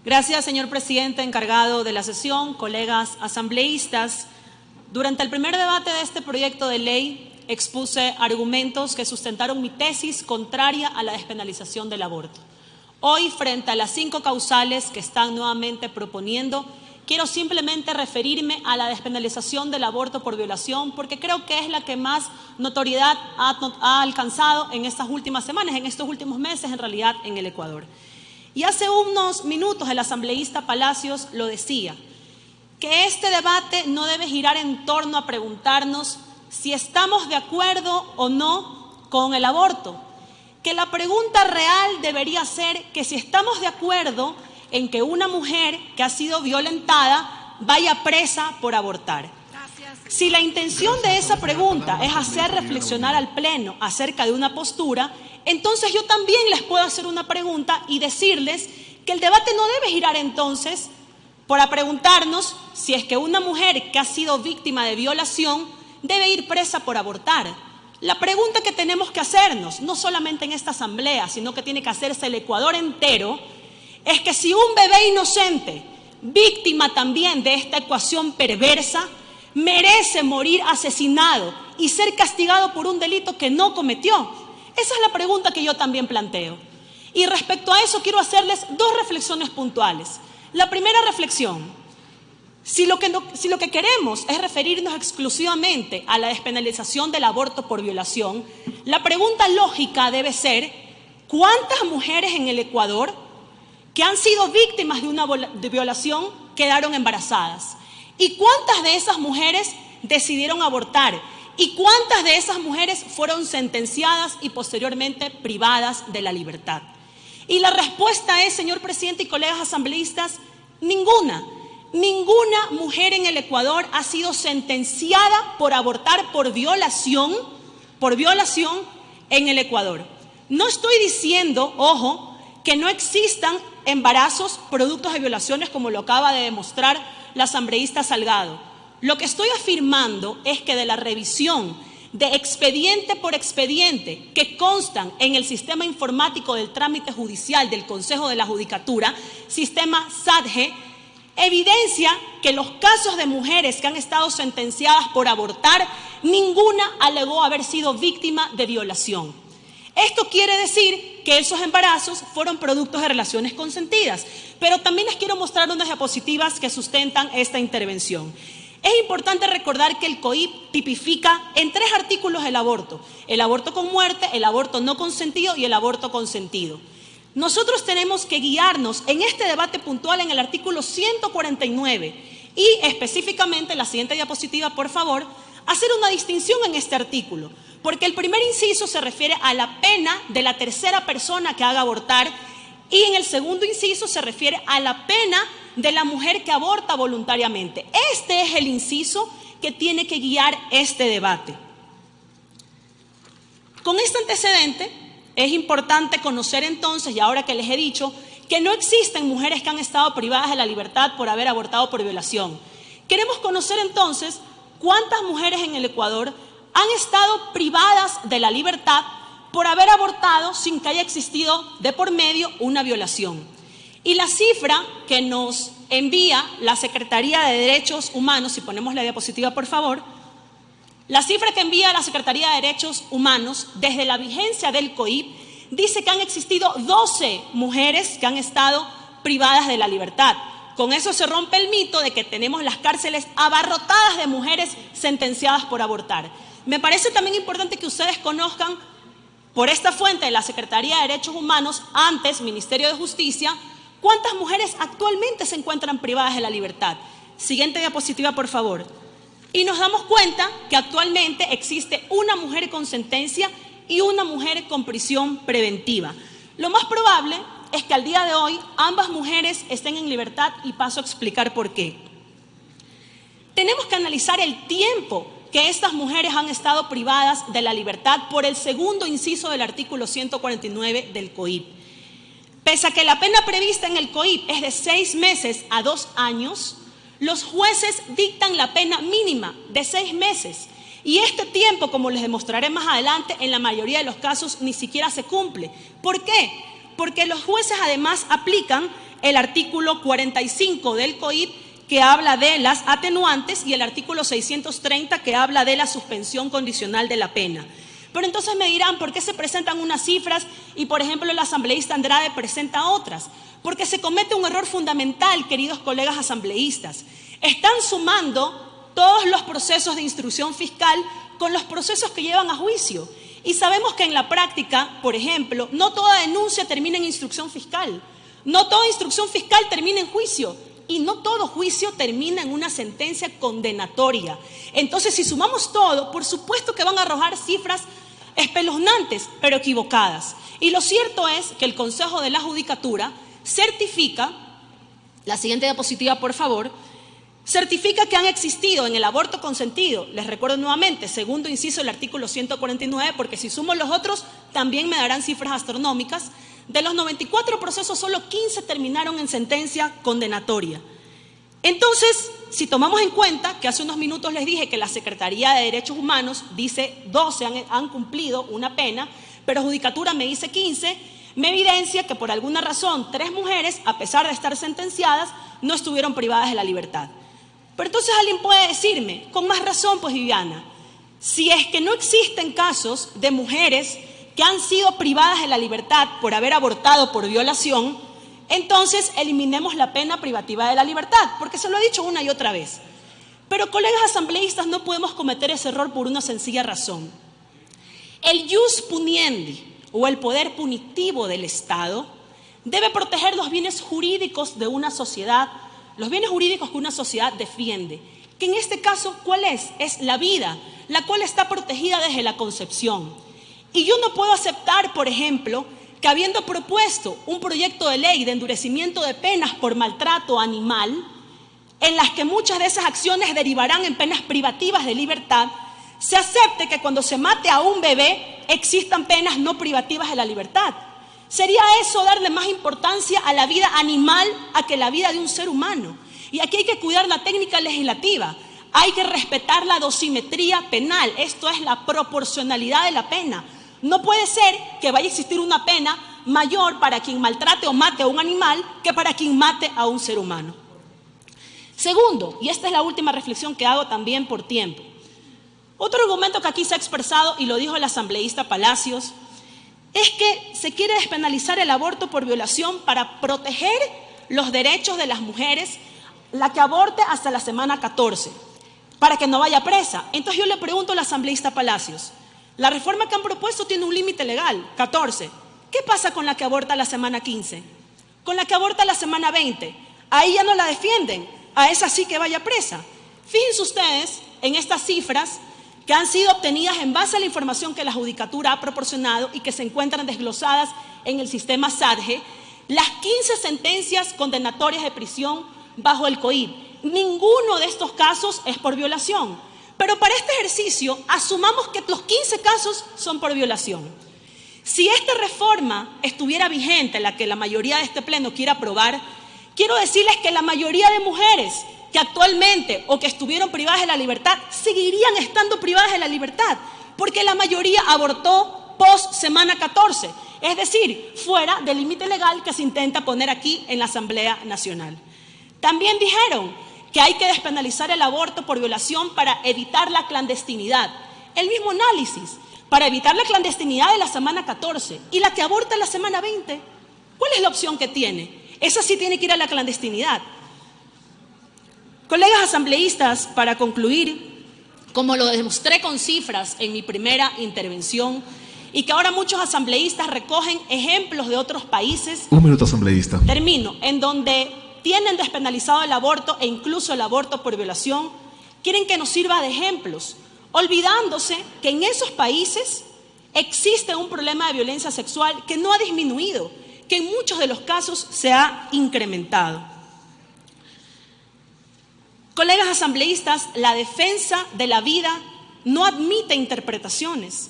Gracias, señor presidente encargado de la sesión, colegas asambleístas. Durante el primer debate de este proyecto de ley expuse argumentos que sustentaron mi tesis contraria a la despenalización del aborto. Hoy, frente a las 5 causales que están nuevamente proponiendo, quiero simplemente referirme a la despenalización del aborto por violación, porque creo que es la que más notoriedad ha alcanzado en estas últimas semanas, en estos últimos meses, en realidad, en el Ecuador. Y hace unos minutos el asambleísta Palacios lo decía, que este debate no debe girar en torno a preguntarnos si estamos de acuerdo o no con el aborto, que la pregunta real debería ser que si estamos de acuerdo en que una mujer que ha sido violentada vaya presa por abortar. Si la intención de esa pregunta es hacer reflexionar al Pleno acerca de una postura, entonces yo también les puedo hacer una pregunta y decirles que el debate no debe girar entonces para preguntarnos si es que una mujer que ha sido víctima de violación debe ir presa por abortar. La pregunta que tenemos que hacernos, no solamente en esta asamblea, sino que tiene que hacerse el Ecuador entero, es que si un bebé inocente, víctima también de esta ecuación perversa, merece morir asesinado y ser castigado por un delito que no cometió. Esa es la pregunta que yo también planteo. Y respecto a eso quiero hacerles 2 reflexiones puntuales. La primera reflexión, si lo que queremos es referirnos exclusivamente a la despenalización del aborto por violación, la pregunta lógica debe ser, ¿cuántas mujeres en el Ecuador que han sido víctimas de una violación quedaron embarazadas? ¿Y cuántas de esas mujeres decidieron abortar? ¿Y cuántas de esas mujeres fueron sentenciadas y posteriormente privadas de la libertad? Y la respuesta es, señor presidente y colegas asambleístas, ninguna. Ninguna mujer en el Ecuador ha sido sentenciada por abortar por violación en el Ecuador. No estoy diciendo, ojo, que no existan embarazos productos de violaciones como lo acaba de demostrar la asambleísta Salgado. Lo que estoy afirmando es que de la revisión de expediente por expediente que constan en el sistema informático del trámite judicial del Consejo de la Judicatura, sistema SADGE, evidencia que los casos de mujeres que han estado sentenciadas por abortar, ninguna alegó haber sido víctima de violación. Esto quiere decir que esos embarazos fueron productos de relaciones consentidas, pero también les quiero mostrar unas diapositivas que sustentan esta intervención. Es importante recordar que el COIP tipifica en 3 artículos el aborto con muerte, el aborto no consentido y el aborto consentido. Nosotros tenemos que guiarnos en este debate puntual en el artículo 149 y específicamente, la siguiente diapositiva, por favor, hacer una distinción en este artículo, porque el primer inciso se refiere a la pena de la tercera persona que haga abortar y en el segundo inciso se refiere a la pena de la mujer que aborta voluntariamente. Este es el inciso que tiene que guiar este debate. Con este antecedente es importante conocer entonces, y ahora que les he dicho, que no existen mujeres que han estado privadas de la libertad por haber abortado por violación. Queremos conocer entonces cuántas mujeres en el Ecuador han estado privadas de la libertad por haber abortado sin que haya existido de por medio una violación. Y la cifra que nos envía la Secretaría de Derechos Humanos, si ponemos la diapositiva por favor, la cifra que envía la Secretaría de Derechos Humanos desde la vigencia del COIP dice que han existido 12 mujeres que han estado privadas de la libertad. Con eso se rompe el mito de que tenemos las cárceles abarrotadas de mujeres sentenciadas por abortar. Me parece también importante que ustedes conozcan por esta fuente de la Secretaría de Derechos Humanos, antes Ministerio de Justicia, ¿cuántas mujeres actualmente se encuentran privadas de la libertad? Siguiente diapositiva, por favor. Y nos damos cuenta que actualmente existe una mujer con sentencia y una mujer con prisión preventiva. Lo más probable es que al día de hoy ambas mujeres estén en libertad y paso a explicar por qué. Tenemos que analizar el tiempo que estas mujeres han estado privadas de la libertad por el segundo inciso del artículo 149 del COIP. Pese a que la pena prevista en el COIP es de 6 meses a 2 años, los jueces dictan la pena mínima de 6 meses. Y este tiempo, como les demostraré más adelante, en la mayoría de los casos ni siquiera se cumple. ¿Por qué? Porque los jueces además aplican el artículo 45 del COIP, que habla de las atenuantes, y el artículo 630, que habla de la suspensión condicional de la pena. Pero entonces me dirán, ¿por qué se presentan unas cifras y, por ejemplo, el asambleísta Andrade presenta otras? Porque se comete un error fundamental, queridos colegas asambleístas. Están sumando todos los procesos de instrucción fiscal con los procesos que llevan a juicio. Y sabemos que en la práctica, por ejemplo, no toda denuncia termina en instrucción fiscal. No toda instrucción fiscal termina en juicio. Y no todo juicio termina en una sentencia condenatoria. Entonces, si sumamos todo, por supuesto que van a arrojar cifras espeluznantes, pero equivocadas. Y lo cierto es que el Consejo de la Judicatura certifica, la siguiente diapositiva por favor, certifica que han existido en el aborto consentido, les recuerdo nuevamente, segundo inciso del artículo 149, porque si sumo los otros también me darán cifras astronómicas. De los 94 procesos, solo 15 terminaron en sentencia condenatoria. Entonces, si tomamos en cuenta que hace unos minutos les dije que la Secretaría de Derechos Humanos dice 12 han cumplido una pena, pero Judicatura me dice 15, me evidencia que por alguna razón 3 mujeres, a pesar de estar sentenciadas, no estuvieron privadas de la libertad. Pero entonces alguien puede decirme, con más razón, pues Viviana, si es que no existen casos de mujeres que han sido privadas de la libertad por haber abortado por violación, entonces eliminemos la pena privativa de la libertad, porque se lo he dicho una y otra vez. Pero, colegas asambleístas, no podemos cometer ese error por una sencilla razón. El jus puniendi, o el poder punitivo del Estado, debe proteger los bienes jurídicos de una sociedad, los bienes jurídicos que una sociedad defiende, que en este caso, ¿cuál es? Es la vida, la cual está protegida desde la concepción. Y yo no puedo aceptar, por ejemplo, que habiendo propuesto un proyecto de ley de endurecimiento de penas por maltrato animal, en las que muchas de esas acciones derivarán en penas privativas de libertad, se acepte que cuando se mate a un bebé existan penas no privativas de la libertad. ¿Sería eso darle más importancia a la vida animal a que la vida de un ser humano? Y aquí hay que cuidar la técnica legislativa. Hay que respetar la dosimetría penal, esto es la proporcionalidad de la pena. No puede ser que vaya a existir una pena mayor para quien maltrate o mate a un animal que para quien mate a un ser humano. Segundo, y esta es la última reflexión que hago también por tiempo, otro argumento que aquí se ha expresado, y lo dijo el asambleísta Palacios, es que se quiere despenalizar el aborto por violación para proteger los derechos de las mujeres, la que aborte hasta la semana 14, para que no vaya presa. Entonces yo le pregunto al asambleísta Palacios, la reforma que han propuesto tiene un límite legal, 14. ¿Qué pasa con la que aborta la semana 15? Con la que aborta la semana 20. Ahí ya no la defienden, a esa sí que vaya presa. Fíjense ustedes en estas cifras que han sido obtenidas en base a la información que la Judicatura ha proporcionado y que se encuentran desglosadas en el sistema SADGE, las 15 sentencias condenatorias de prisión bajo el COIP. Ninguno de estos casos es por violación. Pero para este ejercicio, asumamos que los 15 casos son por violación. Si esta reforma estuviera vigente, la que la mayoría de este pleno quiere aprobar, quiero decirles que la mayoría de mujeres que actualmente o que estuvieron privadas de la libertad seguirían estando privadas de la libertad, porque la mayoría abortó post semana 14, es decir, fuera del límite legal que se intenta poner aquí en la Asamblea Nacional. También dijeron que hay que despenalizar el aborto por violación para evitar la clandestinidad. El mismo análisis, para evitar la clandestinidad de la semana 14 y la que aborta en la semana 20, ¿cuál es la opción que tiene? Esa sí tiene que ir a la clandestinidad. Colegas asambleístas, para concluir, como lo demostré con cifras en mi primera intervención, y que ahora muchos asambleístas recogen ejemplos de otros países. Un minuto, asambleísta. Termino. En donde tienen despenalizado el aborto e incluso el aborto por violación, quieren que nos sirva de ejemplos, olvidándose que en esos países existe un problema de violencia sexual que no ha disminuido, que en muchos de los casos se ha incrementado. Colegas asambleístas, la defensa de la vida no admite interpretaciones.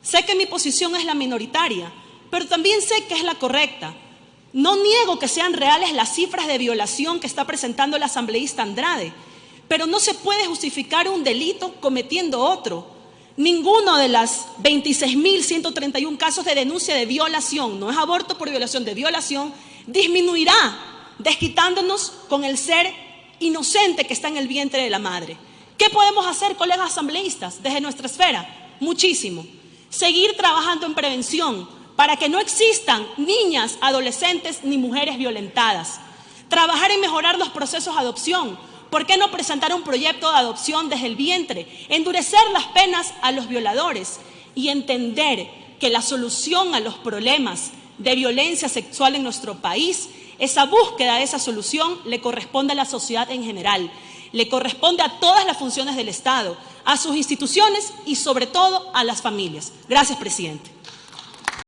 Sé que mi posición es la minoritaria, pero también sé que es la correcta. No niego que sean reales las cifras de violación que está presentando el asambleísta Andrade, pero no se puede justificar un delito cometiendo otro. Ninguno de las 26.131 casos de denuncia de violación, no es aborto por violación, de violación, disminuirá desquitándonos con el ser inocente que está en el vientre de la madre. ¿Qué podemos hacer, colegas asambleístas, desde nuestra esfera? Muchísimo. Seguir trabajando en prevención para que no existan niñas, adolescentes ni mujeres violentadas. Trabajar en mejorar los procesos de adopción. ¿Por qué no presentar un proyecto de adopción desde el vientre? Endurecer las penas a los violadores y entender que la solución a los problemas de violencia sexual en nuestro país, esa búsqueda de esa solución le corresponde a la sociedad en general, le corresponde a todas las funciones del Estado, a sus instituciones y sobre todo a las familias. Gracias, presidente.